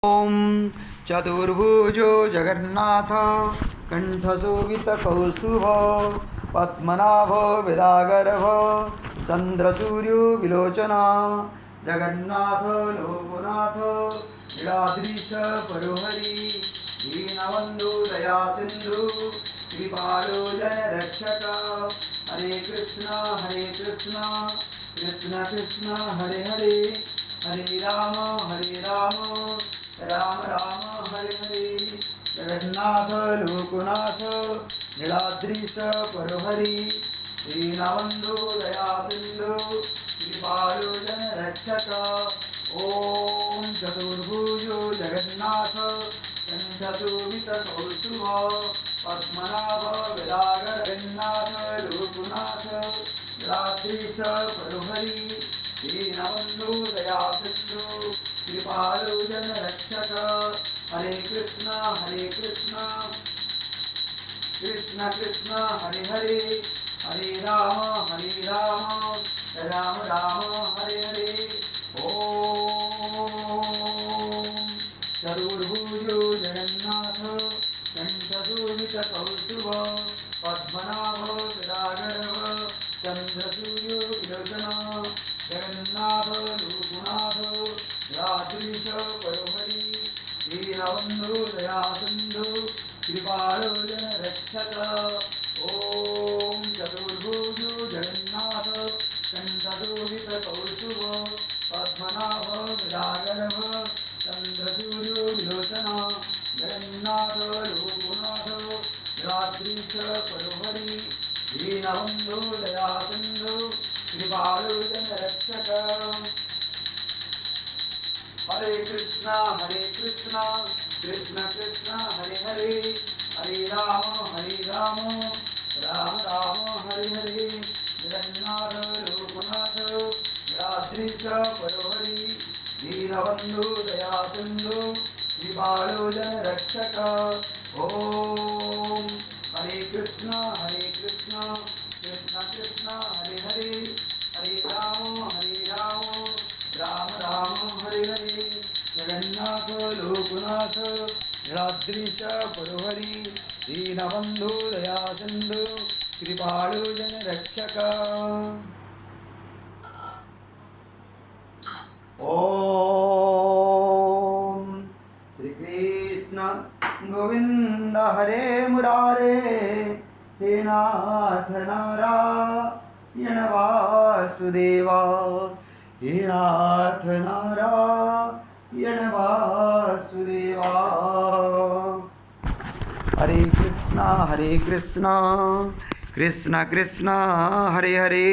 ॐ चतुर्भुजो जगन्नाथ कण्ठशोभितकौस्तुभ पद्मनाभ वेदागर्भ चन्द्रसूर्यो विलोचना जगन्नाथ लोकनाथ नीलाद्रीश परोहरि दीनबन्धु दया सिन्धु कृपालो जनरक्षक हरे कृष्ण कृष्ण कृष्ण हरे हरे हरे राम राम राम हरे हरे जगन्नाथ लोकनाथ नीलाद्रीश परोहरि दीनबन्धु दया सिन्धु कृपालो जनरक्षक ॐ चतुर्भुजो जगन्नाथ कण्ठशोभितकौस्तुभ पद्मनाभ वेदागरनाथ लोकनाथ नीलाद्रीश परोहरि दीनबन्धु दया सिन्धु कृपालो जनरक्षक हरे कृष्ण कृष्ण कृष्ण हरे हरे हरे राम राम राम हरे हरे ॐ चतुर्भुजो जगन्नाथ कण्ठशोभितकौस्तुभ पद्मनाभ वेदागर्भ चन्द्रसूर्यो विलोचना जगन्नाथ लोकनाथ नीलाद्रीश परोहरि दीनबन्धु दया सिन्धु कृपालो जनरक्षक ॐ चतुर्भुजो जगन्नाथ कण्ठशोभितकौस्तुभ पद्मनाभ वेदागर्भ चन्द्रसूर्यो विलोचना जगन्नाथ लोकनाथ नीलाद्रीश परोहरि दीनबन्धु दया सिन्धु कृपालो जनरक्षक हरे कृष्ण कृष्ण कृष्ण हरे हरे हरे राम राम राम हरे हरे जगन्नाथ लोकनाथ नीलाद्रीश परोहरि दीनबन्धु दया सिन्धु कृपालो जनरक्षक ॐ हरे कृष्ण कृष्ण कृष्ण हरे हरे हरे राम राम राम हरे हरे जगन्नाथ लोकनाथ नीलाद्रीश परोहरि दीनबन्धु दया सिन्धु कृपालो जनरक्षक ॐ श्रीकृष्ण गोविन्द हरे मुरारे हे नाथ नारायण वासुदेवा हे नाथ नारायण वासुदेवा हरे कृष्ण कृष्ण कृष्ण हरे हरे